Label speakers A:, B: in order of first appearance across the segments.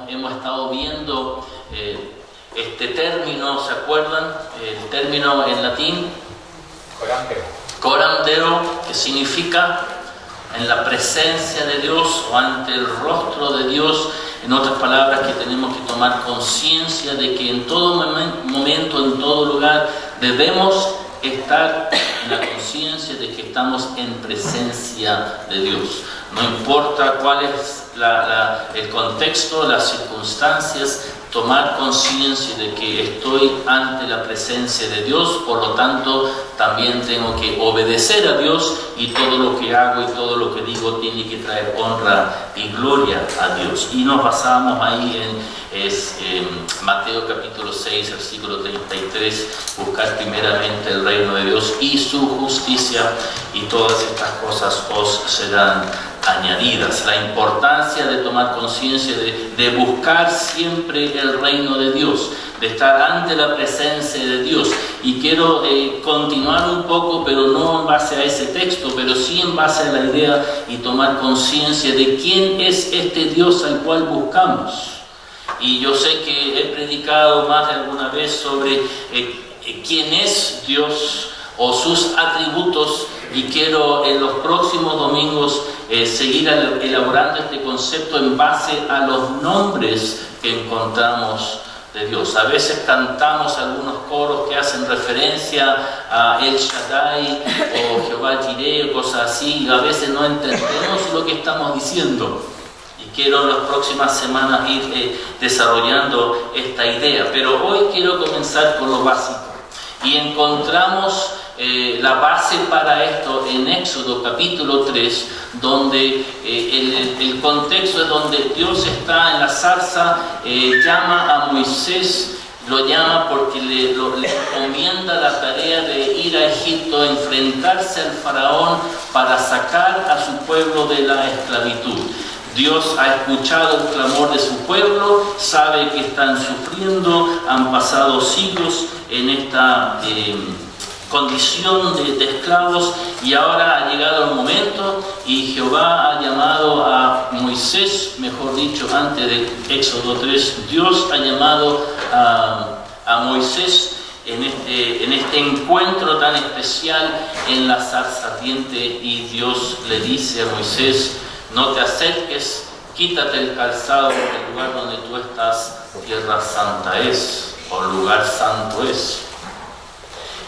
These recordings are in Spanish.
A: hemos estado viendo este término, ¿se acuerdan? El término en latín, coram Deo, que significa en la presencia de Dios o ante el rostro de Dios. En otras palabras, que tenemos que tomar conciencia de que en todo momento, en todo lugar, debemos estar en la conciencia de que estamos en presencia de Dios. No importa cuál es el contexto, las circunstancias, tomar conciencia de que estoy ante la presencia de Dios, por lo tanto también tengo que obedecer a Dios, y todo lo que hago y todo lo que digo tiene que traer honra y gloria a Dios. Y nos basamos ahí en Mateo capítulo 6, versículo 33, buscar primeramente el reino de Dios y su justicia, y todas estas cosas os serán añadidas. La importancia de tomar conciencia de buscar siempre el reino de Dios, de estar ante la presencia de Dios. Y quiero continuar un poco, pero no en base a ese texto, pero sí en base a la idea y tomar conciencia de quién es este Dios al cual buscamos. Y yo sé que he predicado más de alguna vez sobre quién es Dios o sus atributos, y quiero en los próximos domingos seguir elaborando este concepto en base a los nombres que encontramos de Dios. A veces cantamos algunos coros que hacen referencia a El Shaddai o Jehová Jireh, cosas así, y a veces no entendemos lo que estamos diciendo. Y quiero en las próximas semanas ir desarrollando esta idea, pero hoy quiero comenzar con lo básico. Y encontramos la base para esto en Éxodo capítulo 3, donde el contexto es donde Dios está en la zarza, llama a Moisés, lo llama porque le encomienda la tarea de ir a Egipto, enfrentarse al faraón para sacar a su pueblo de la esclavitud. Dios ha escuchado el clamor de su pueblo, sabe que están sufriendo, han pasado siglos en esta condición de esclavos, y ahora ha llegado el momento, y Jehová ha llamado a Moisés, mejor dicho, antes de Éxodo 3, Dios ha llamado a Moisés en este encuentro tan especial en la zarza ardiente, y Dios le dice a Moisés: no te acerques, quítate el calzado, porque el lugar donde tú estás, tierra santa es, o lugar santo es.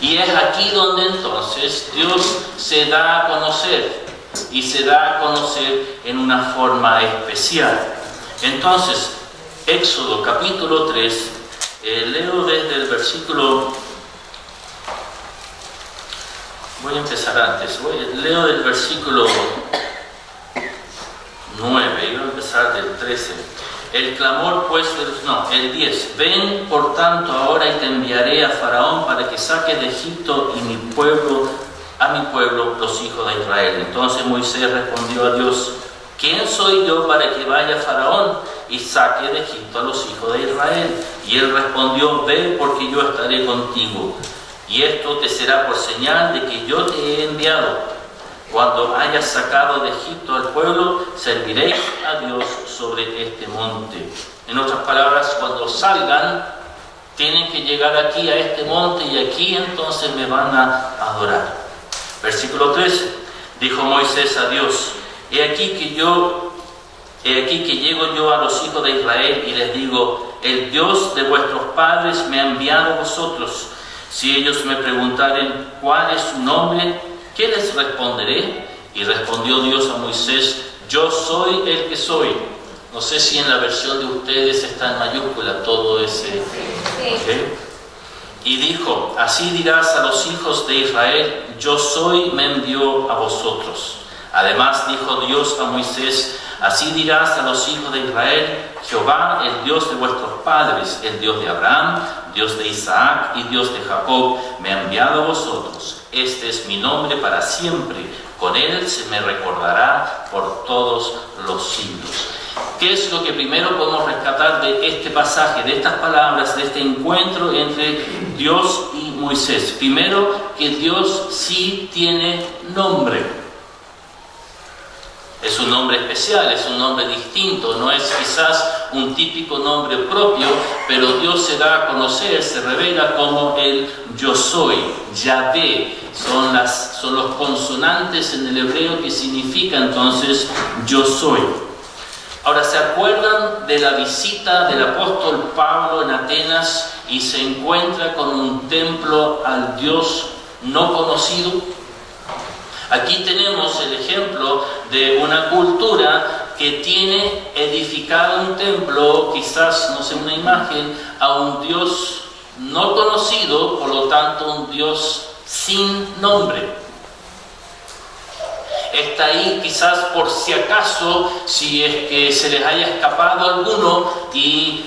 A: Y es aquí donde entonces Dios se da a conocer, y se da a conocer en una forma especial. Entonces, Éxodo capítulo 3, leo desde el versículo... Voy a empezar antes, leo del versículo 9, iba a empezar del 13. El clamor pues, el 10. Ven por tanto ahora y te enviaré a Faraón para que saques de Egipto a mi pueblo, los hijos de Israel. Entonces Moisés respondió a Dios: ¿quién soy yo para que vaya a Faraón y saque de Egipto a los hijos de Israel? Y él respondió: ve, porque yo estaré contigo, y esto te será por señal de que yo te he enviado. Cuando hayas sacado de Egipto al pueblo, serviréis a Dios sobre este monte. En otras palabras, cuando salgan, tienen que llegar aquí a este monte, y aquí entonces me van a adorar. Versículo 13. Dijo Moisés a Dios: he aquí que llego yo a los hijos de Israel y les digo: el Dios de vuestros padres me ha enviado a vosotros. Si ellos me preguntaren cuál es su nombre, ¿qué les responderé? Y respondió Dios a Moisés: yo soy el que soy. No sé si en la versión de ustedes está en mayúscula todo ese. ¿Okay? Y dijo: así dirás a los hijos de Israel: yo soy, me envió a vosotros. Además dijo Dios a Moisés: así dirás a los hijos de Israel: Jehová, el Dios de vuestros padres, el Dios de Abraham, Dios de Isaac y Dios de Jacob, me ha enviado a vosotros. Este es mi nombre para siempre, con él se me recordará por todos los siglos. ¿Qué es lo que primero podemos rescatar de este pasaje, de estas palabras, de este encuentro entre Dios y Moisés? Primero, que Dios sí tiene nombre. Es un nombre especial, es un nombre distinto, no es quizás un típico nombre propio, pero Dios se da a conocer, se revela como el Yo Soy, Yahvé. Son los consonantes en el hebreo que significa entonces Yo Soy. Ahora, ¿se acuerdan de la visita del apóstol Pablo en Atenas y se encuentra con un templo al Dios no conocido? Aquí tenemos el ejemplo de una cultura que tiene edificado un templo, quizás, no sé, una imagen, a un Dios no conocido, por lo tanto un Dios sin nombre. Está ahí quizás por si acaso, si es que se les haya escapado alguno y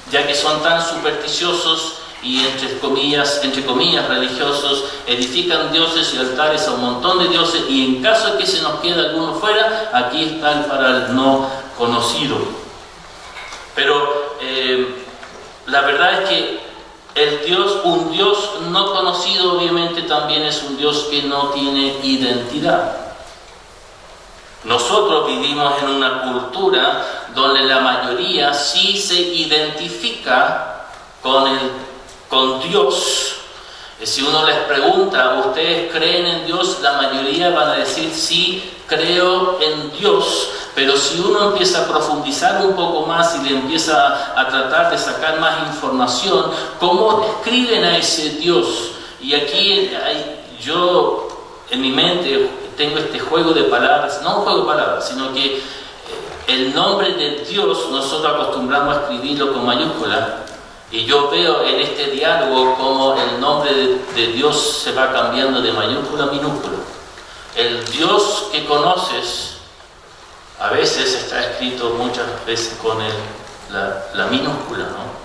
A: ya que son tan supersticiosos y entre comillas religiosos, edifican dioses y altares a un montón de dioses, y en caso de que se nos quede alguno fuera, aquí está el para el no conocido. Pero la verdad es que un Dios no conocido obviamente también es un Dios que no tiene identidad. Nosotros vivimos en una cultura donde la mayoría sí se identifica con Dios. Si uno les pregunta, ¿ustedes creen en Dios? La mayoría van a decir, sí, creo en Dios. Pero si uno empieza a profundizar un poco más y le empieza a tratar de sacar más información, ¿cómo describen a ese Dios? Y aquí yo en mi mente tengo este juego de palabras, no un juego de palabras, sino que el nombre de Dios nosotros acostumbramos a escribirlo con mayúscula, y yo veo en este diálogo cómo el nombre de Dios se va cambiando de mayúscula a minúscula. El Dios que conoces a veces está escrito muchas veces con la minúscula, ¿no?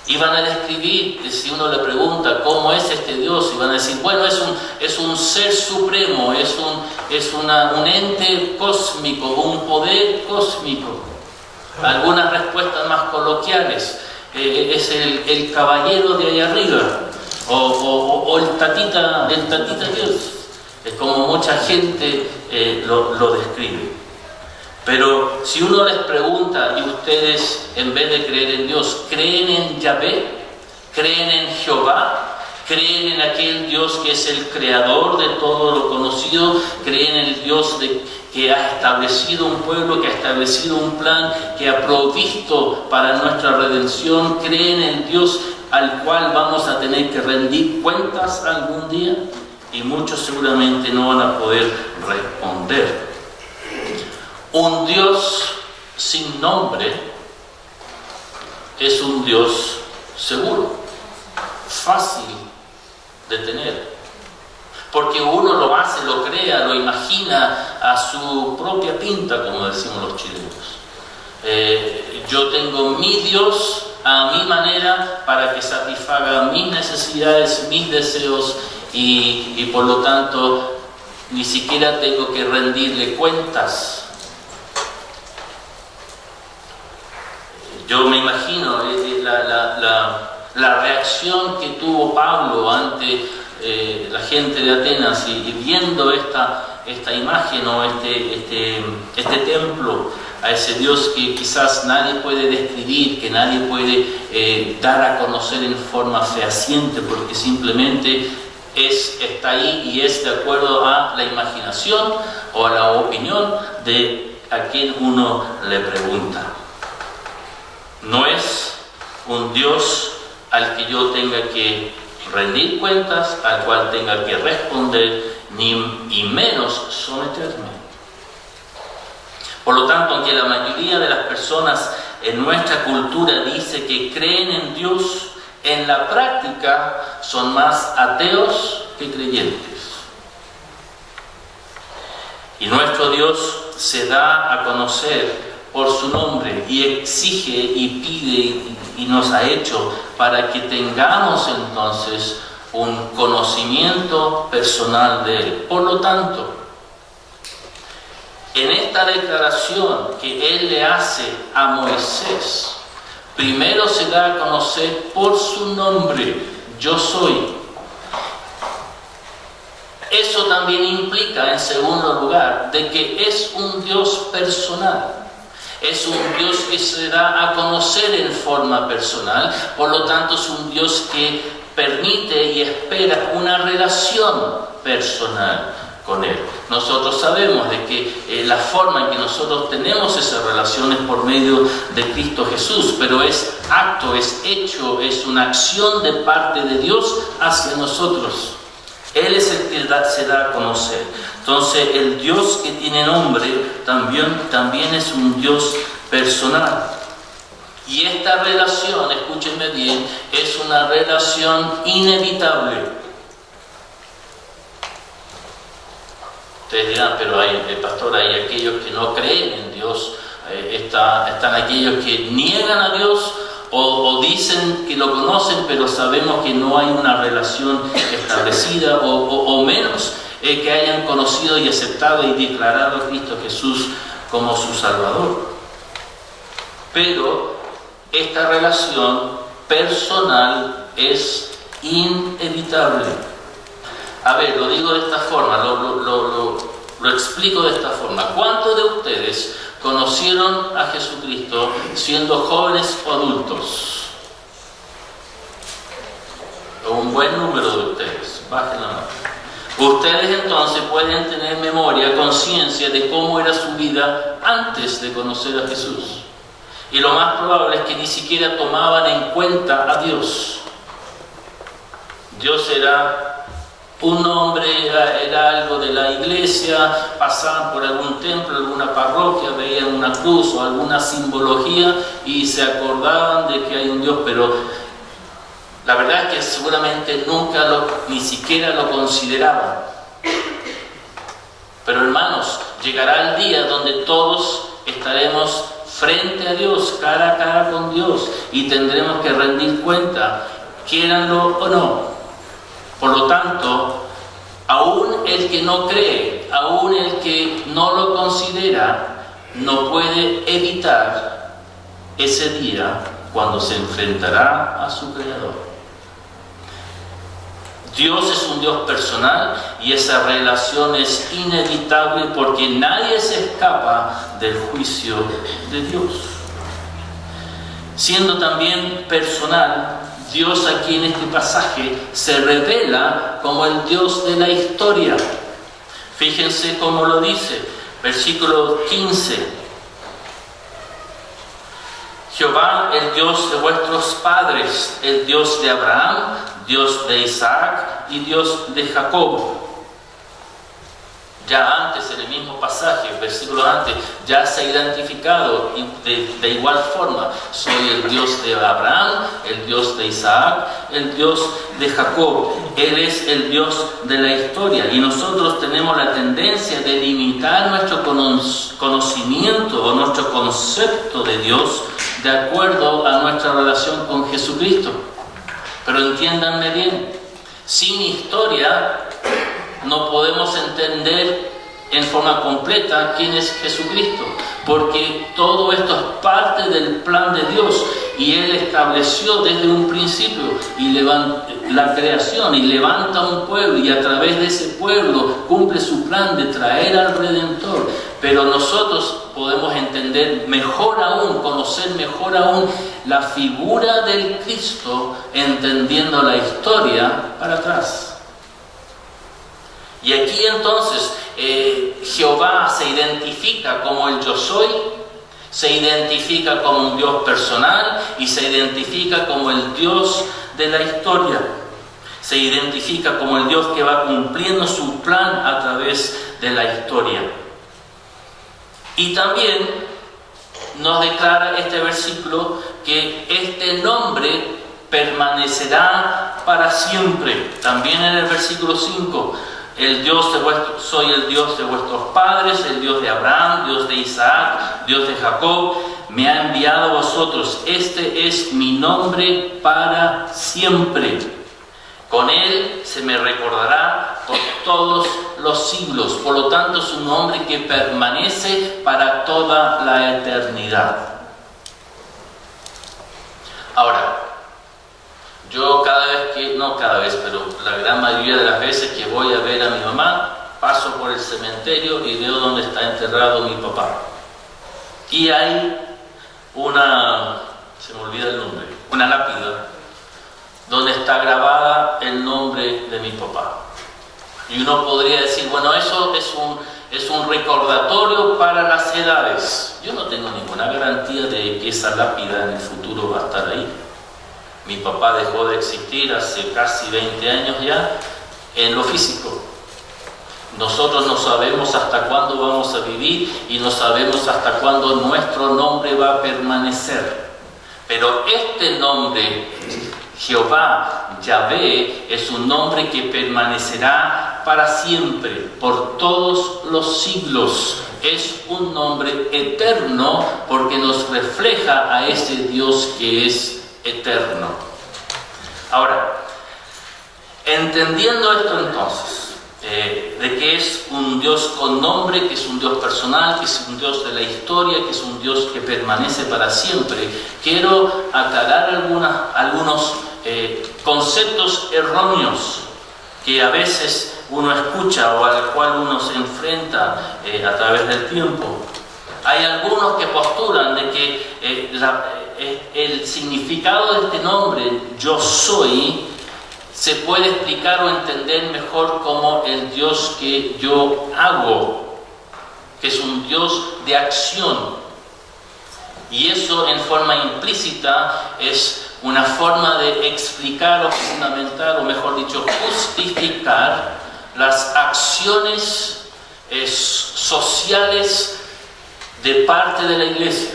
A: Y van a describir, si uno le pregunta cómo es este Dios, y van a decir, bueno, es un ser supremo, es un ente cósmico, un poder cósmico. Algunas respuestas más coloquiales, es el caballero de allá arriba, o el tatita Dios. Es como mucha gente lo describe. Pero si uno les pregunta, y ustedes en vez de creer en Dios, ¿creen en Yahvé? ¿Creen en Jehová? ¿Creen en aquel Dios que es el creador de todo lo conocido? ¿Creen en el Dios que ha establecido un pueblo, que ha establecido un plan, que ha provisto para nuestra redención? ¿Creen en el Dios al cual vamos a tener que rendir cuentas algún día? Y muchos seguramente no van a poder responder. Un Dios sin nombre es un Dios seguro, fácil de tener, porque uno lo hace, lo crea, lo imagina a su propia pinta, como decimos los chilenos. Yo tengo mi Dios a mi manera para que satisfaga mis necesidades, mis deseos, y por lo tanto ni siquiera tengo que rendirle cuentas. Yo me imagino la reacción que tuvo Pablo ante la gente de Atenas y viendo esta imagen o este templo, a ese Dios que quizás nadie puede describir, que nadie puede dar a conocer en forma fehaciente, porque simplemente está ahí y es de acuerdo a la imaginación o a la opinión de a quien uno le pregunta. No es un Dios al que yo tenga que rendir cuentas, al cual tenga que responder, y menos someterme. Por lo tanto, aunque la mayoría de las personas en nuestra cultura dice que creen en Dios, en la práctica son más ateos que creyentes. Y nuestro Dios se da a conocer por su nombre y exige y pide y nos ha hecho para que tengamos entonces un conocimiento personal de Él. Por lo tanto, en esta declaración que Él le hace a Moisés, primero se da a conocer por su nombre, yo soy. Eso también implica, en segundo lugar, de que es un Dios personal. Es un Dios que se da a conocer en forma personal, por lo tanto es un Dios que permite y espera una relación personal con Él. Nosotros sabemos de que la forma en que nosotros tenemos esa relación es por medio de Cristo Jesús, pero es acto, es hecho, es una acción de parte de Dios hacia nosotros. Él es el que se da a conocer. Entonces, el Dios que tiene nombre también es un Dios personal. Y esta relación, escúchenme bien, es una relación inevitable. Ustedes dirán, pero pastor, hay aquellos que no creen en Dios, están aquellos que niegan a Dios, o dicen que lo conocen, pero sabemos que no hay una relación establecida, o menos que hayan conocido y aceptado y declarado a Cristo Jesús como su Salvador. Pero esta relación personal es inevitable. A ver, lo digo de esta forma, lo explico de esta forma. ¿Cuántos de ustedes conocieron a Jesucristo siendo jóvenes o adultos? Un buen número de ustedes, bajen la mano. Ustedes entonces pueden tener memoria, conciencia de cómo era su vida antes de conocer a Jesús. Y lo más probable es que ni siquiera tomaban en cuenta a Dios. Dios era un hombre, era algo de la iglesia, pasaban por algún templo, alguna parroquia, veían una cruz o alguna simbología y se acordaban de que hay un Dios, pero la verdad es que seguramente nunca ni siquiera lo consideraban. Pero hermanos, llegará el día donde todos estaremos frente a Dios, cara a cara con Dios, y tendremos que rendir cuenta, quieranlo o no. Por lo tanto, aún el que no cree, aún el que no lo considera, no puede evitar ese día cuando se enfrentará a su Creador. Dios es un Dios personal y esa relación es inevitable porque nadie se escapa del juicio de Dios. Siendo también personal, Dios aquí en este pasaje se revela como el Dios de la historia. Fíjense cómo lo dice, versículo 15. Jehová, el Dios de vuestros padres, el Dios de Abraham, Dios de Isaac y Dios de Jacob. Ya antes, en el mismo pasaje, versículo antes, ya se ha identificado de igual forma. Soy el Dios de Abraham, el Dios de Isaac, el Dios de Jacob. Él es el Dios de la historia. Y nosotros tenemos la tendencia de limitar nuestro conocimiento o nuestro concepto de Dios de acuerdo a nuestra relación con Jesucristo. Pero entiéndanme bien, sin historia no podemos entender en forma completa quién es Jesucristo, porque todo esto es parte del plan de Dios y Él estableció desde un principio la creación y levanta un pueblo y a través de ese pueblo cumple su plan de traer al Redentor. Pero nosotros podemos entender mejor aún, conocer mejor aún la figura del Cristo entendiendo la historia para atrás. Y aquí entonces Jehová se identifica como el yo soy, se identifica como un Dios personal y se identifica como el Dios de la historia. Se identifica como el Dios que va cumpliendo su plan a través de la historia. Y también nos declara este versículo que este nombre permanecerá para siempre. También en el versículo 5. Soy el Dios de vuestros padres, el Dios de Abraham, Dios de Isaac, Dios de Jacob, me ha enviado a vosotros. Este es mi nombre para siempre. Con él se me recordará por todos los siglos. Por lo tanto, es un nombre que permanece para toda la eternidad. Ahora, yo pero la gran mayoría de las veces que voy a ver a mi mamá, paso por el cementerio y veo dónde está enterrado mi papá. Y hay se me olvida el nombre, una lápida donde está grabada el nombre de mi papá. Y uno podría decir, bueno, eso es un recordatorio para las edades. Yo no tengo ninguna garantía de que esa lápida en el futuro va a estar ahí. Mi papá dejó de existir hace casi 20 años ya en lo físico. Nosotros no sabemos hasta cuándo vamos a vivir y no sabemos hasta cuándo nuestro nombre va a permanecer. Pero este nombre, Jehová, Yahvé, es un nombre que permanecerá para siempre, por todos los siglos. Es un nombre eterno porque nos refleja a ese Dios que es eterno. Ahora, entendiendo esto entonces, de que es un Dios con nombre, que es un Dios personal, que es un Dios de la historia, que es un Dios que permanece para siempre, quiero aclarar algunos conceptos erróneos que a veces uno escucha o al cual uno se enfrenta a través del tiempo. Hay algunos que postulan de que el significado de este nombre, yo soy, se puede explicar o entender mejor como el Dios que yo hago, que es un Dios de acción. Y eso en forma implícita es una forma de explicar o fundamentar, o mejor dicho, justificar las acciones sociales de parte de la iglesia.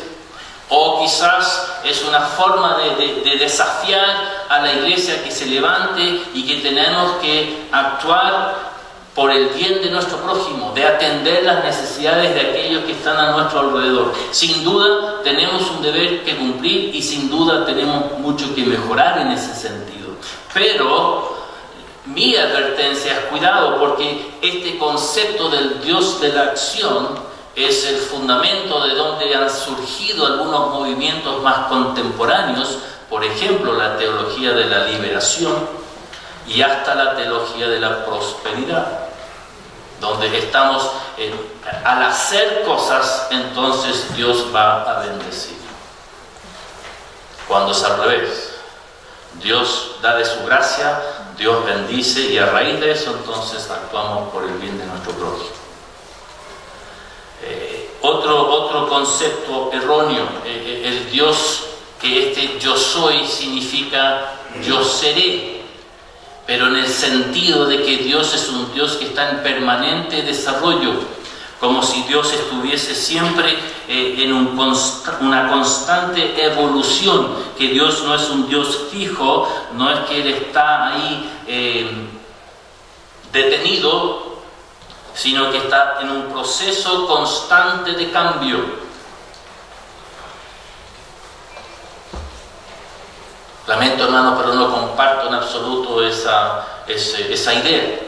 A: O quizás es una forma de desafiar a la iglesia que se levante y que tenemos que actuar por el bien de nuestro prójimo, de atender las necesidades de aquellos que están a nuestro alrededor. Sin duda tenemos un deber que cumplir y sin duda tenemos mucho que mejorar en ese sentido. Pero mi advertencia es cuidado, porque este concepto del Dios de la acción es el fundamento de donde han surgido algunos movimientos más contemporáneos, por ejemplo, la teología de la liberación y hasta la teología de la prosperidad, donde estamos, al hacer cosas, entonces Dios va a bendecir. Cuando es al revés, Dios da de su gracia, Dios bendice y a raíz de eso entonces actuamos por el bien de nuestro prójimo. Otro concepto erróneo, el Dios, que yo soy significa yo seré, pero en el sentido de que Dios es un Dios que está en permanente desarrollo, como si Dios estuviese siempre en una constante evolución, que Dios no es un Dios fijo, no es que Él está ahí detenido, sino que está en un proceso constante de cambio. Lamento, hermano, pero no comparto en absoluto esa idea.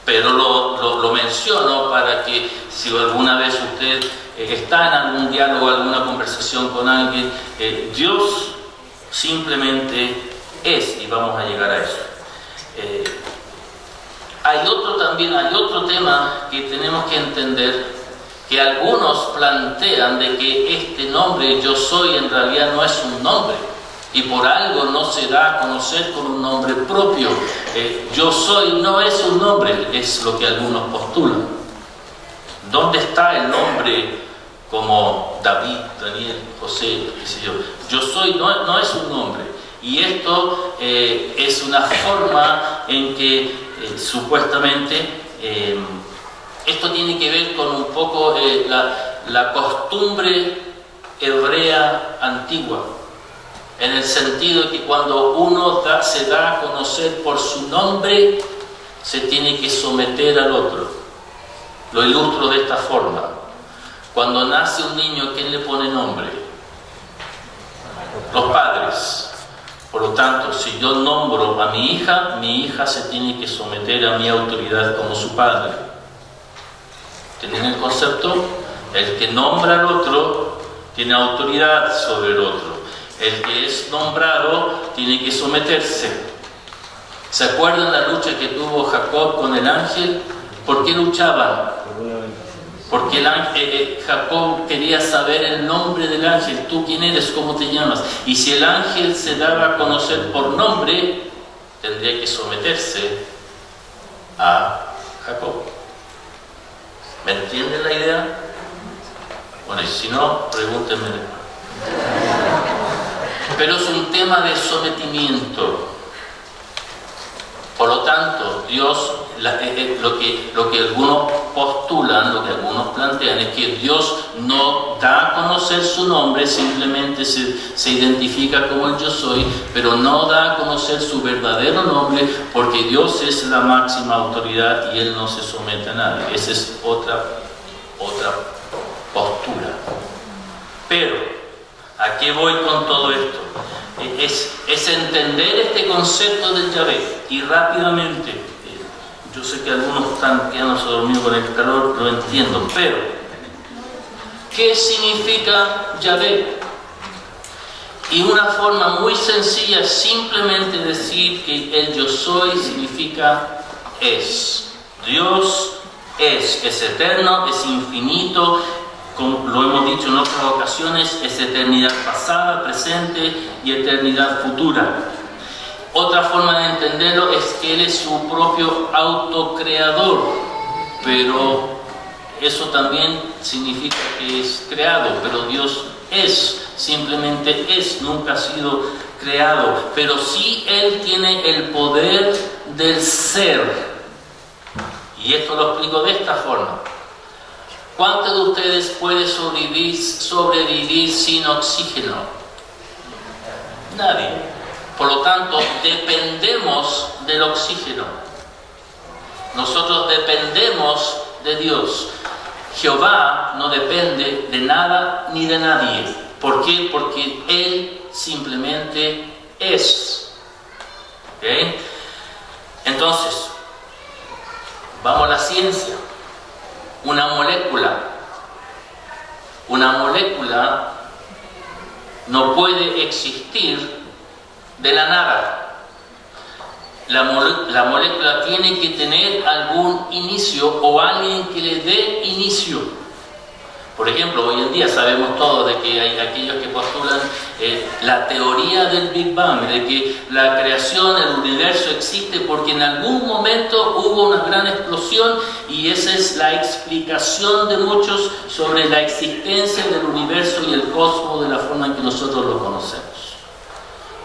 A: Pero lo menciono para que si alguna vez usted está en algún diálogo, alguna conversación con alguien, Dios simplemente es, y vamos a llegar a eso. Hay otro tema que tenemos que entender, que algunos plantean de que este nombre yo soy en realidad no es un nombre y por algo no se da a conocer con un nombre propio. Yo soy no es un nombre, es lo que algunos postulan. ¿Dónde está el nombre como David, Daniel, José, qué sé yo? Yo soy no es un nombre. Y esto es una forma en que supuestamente esto tiene que ver con un poco la costumbre hebrea antigua, en el sentido de que cuando uno se da a conocer por su nombre, se tiene que someter al otro. Lo ilustro de esta forma. Cuando nace un niño, ¿quién le pone nombre? Los padres. Por lo tanto, si yo nombro a mi hija se tiene que someter a mi autoridad como su padre. ¿Tienen el concepto? El que nombra al otro tiene autoridad sobre el otro. El que es nombrado tiene que someterse. ¿Se acuerdan la lucha que tuvo Jacob con el ángel? ¿Por qué luchaban? Porque Jacob quería saber el nombre del ángel. ¿Tú quién eres? ¿Cómo te llamas? Y si el ángel se daba a conocer por nombre, tendría que someterse a Jacob. ¿Me entienden la idea? Bueno, y si no, pregúntenme después. Pero es un tema de sometimiento. Por lo tanto, Dios, lo que algunos postulan, lo que algunos plantean, es que Dios no da a conocer su nombre, simplemente se identifica como el yo soy, pero no da a conocer su verdadero nombre, porque Dios es la máxima autoridad y Él no se somete a nadie. Esa es otra postura. Pero, ¿a qué voy con todo esto? Es entender este concepto del Yahvé. Y rápidamente, yo sé que algunos están quedándose dormidos con el calor, lo entiendo, pero ¿qué significa Yahvé? Y una forma muy sencilla es simplemente decir que el yo soy significa es. Dios es eterno, es infinito. Como lo hemos dicho en otras ocasiones, es eternidad pasada, presente y eternidad futura. Otra forma de entenderlo es que Él es su propio autocreador, pero eso también significa que es creado, pero Dios es, simplemente es, nunca ha sido creado, pero sí Él tiene el poder del ser. Y esto lo explico de esta forma. ¿Cuántos de ustedes pueden sobrevivir sin oxígeno? Nadie. Por lo tanto, dependemos del oxígeno. Nosotros dependemos de Dios. Jehová no depende de nada ni de nadie. ¿Por qué? Porque Él simplemente es. ¿Okay? Entonces, vamos a la ciencia. Una molécula no puede existir de la nada. La molécula tiene que tener algún inicio o alguien que le dé inicio. Por ejemplo, hoy en día sabemos todos de que hay aquellos que postulan la teoría del Big Bang, de que la creación, el universo existe porque en algún momento hubo una gran explosión y esa es la explicación de muchos sobre la existencia del universo y el cosmos de la forma en que nosotros lo conocemos.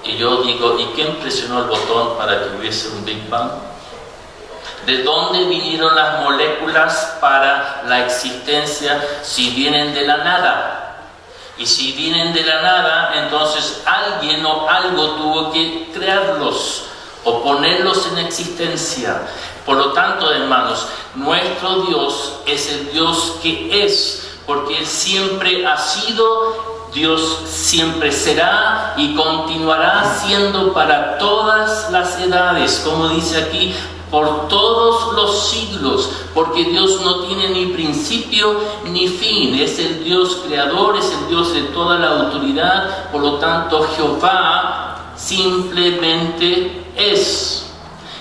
A: Y yo digo, ¿y quién presionó el botón para que hubiese un Big Bang? ¿De dónde vinieron las moléculas para la existencia si vienen de la nada? Y si vienen de la nada, entonces alguien o algo tuvo que crearlos o ponerlos en existencia. Por lo tanto, hermanos, nuestro Dios es el Dios que es, porque Él siempre ha sido, Dios siempre será y continuará siendo para todas las edades, como dice aquí, por todos los siglos, porque Dios no tiene ni principio ni fin, es el Dios creador, es el Dios de toda la autoridad. Por lo tanto, Jehová simplemente es.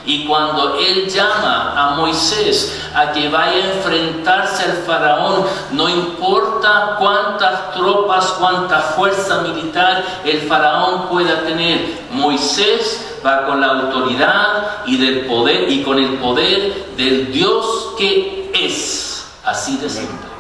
A: Y cuando Él llama a Moisés a que vaya a enfrentarse al faraón, no importa cuántas tropas, cuánta fuerza militar el faraón pueda tener, Moisés va con la autoridad y del poder y con el poder del Dios que es. Así de simple.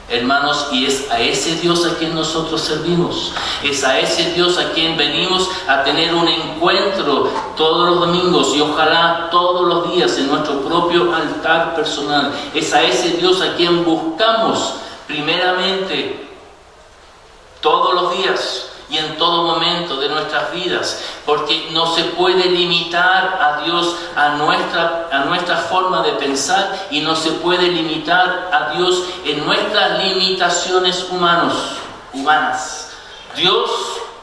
A: Hermanos, y es a ese Dios a quien nosotros servimos. Es a ese Dios a quien venimos a tener un encuentro todos los domingos y ojalá todos los días en nuestro propio altar personal. Es a ese Dios a quien buscamos primeramente todos los días y en todo momento de nuestras vidas, porque no se puede limitar a Dios a nuestra forma de pensar y no se puede limitar a Dios en nuestras limitaciones humanas. Dios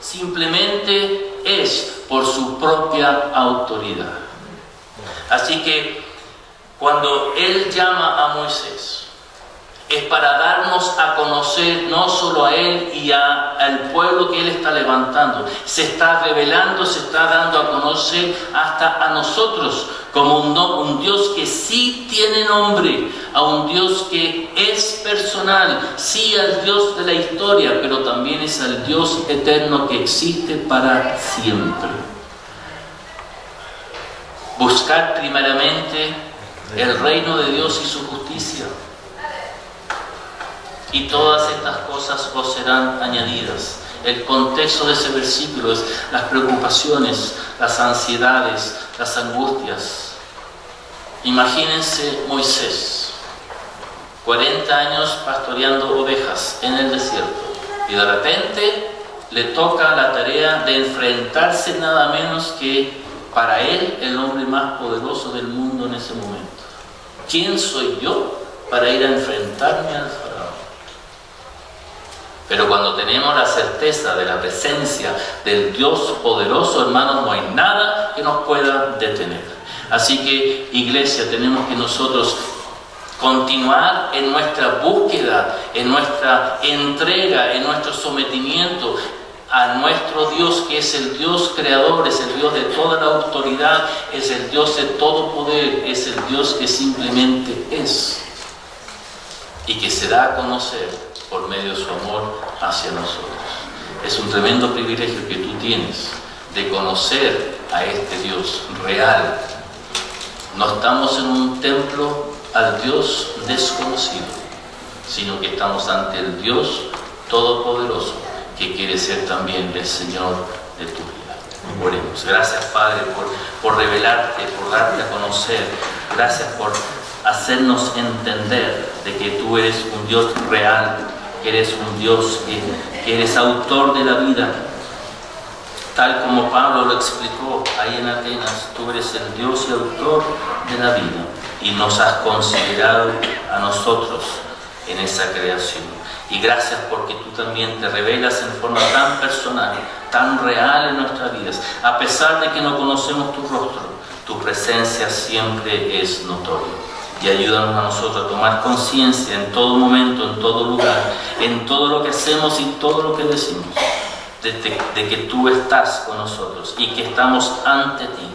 A: simplemente es por su propia autoridad. Así que cuando Él llama a Moisés, Es para darnos a conocer no solo a Él y al pueblo que Él está levantando. Se está revelando, se está dando a conocer hasta a nosotros como un Dios que sí tiene nombre, a un Dios que es personal, sí al Dios de la historia, pero también es al Dios eterno que existe para siempre. Buscar primeramente el reino de Dios y su justicia. Y todas estas cosas os serán añadidas. El contexto de ese versículo es las preocupaciones, las ansiedades, las angustias. Imagínense Moisés, 40 años pastoreando ovejas en el desierto, y de repente le toca la tarea de enfrentarse nada menos que para él el hombre más poderoso del mundo en ese momento. ¿Quién soy yo para ir a enfrentarme al faraón? Pero cuando tenemos la certeza de la presencia del Dios poderoso, hermanos, no hay nada que nos pueda detener. Así que, iglesia, tenemos que nosotros continuar en nuestra búsqueda, en nuestra entrega, en nuestro sometimiento a nuestro Dios, que es el Dios creador, es el Dios de toda la autoridad, es el Dios de todo poder, es el Dios que simplemente es y que se da a conocer por medio de su amor hacia nosotros. Es un tremendo privilegio que tú tienes de conocer a este Dios real. No estamos en un templo al Dios desconocido, sino que estamos ante el Dios todopoderoso, que quiere ser también el Señor de tu vida. Oremos. Gracias, Padre, por revelarte, por darte a conocer. Gracias por hacernos entender de que tú eres un Dios real, que eres un Dios que eres autor de la vida. Tal como Pablo lo explicó ahí en Atenas, tú eres el Dios y autor de la vida y nos has considerado a nosotros en esa creación. Y gracias porque tú también te revelas en forma tan personal, tan real en nuestras vidas. A pesar de que no conocemos tu rostro, tu presencia siempre es notoria. Y ayúdanos a nosotros a tomar conciencia en todo momento, en todo lugar, en todo lo que hacemos y todo lo que decimos, de que tú estás con nosotros y que estamos ante ti,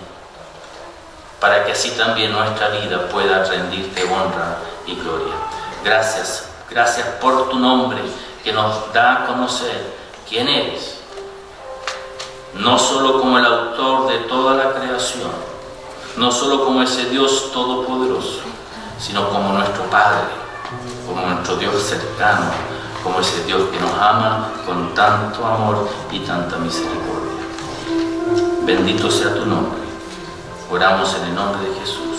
A: para que así también nuestra vida pueda rendirte honra y gloria. Gracias, gracias por tu nombre que nos da a conocer quién eres, no solo como el autor de toda la creación, no solo como ese Dios todopoderoso, sino como nuestro Padre, como nuestro Dios cercano, como ese Dios que nos ama con tanto amor y tanta misericordia. Bendito sea tu nombre. Oramos en el nombre de Jesús.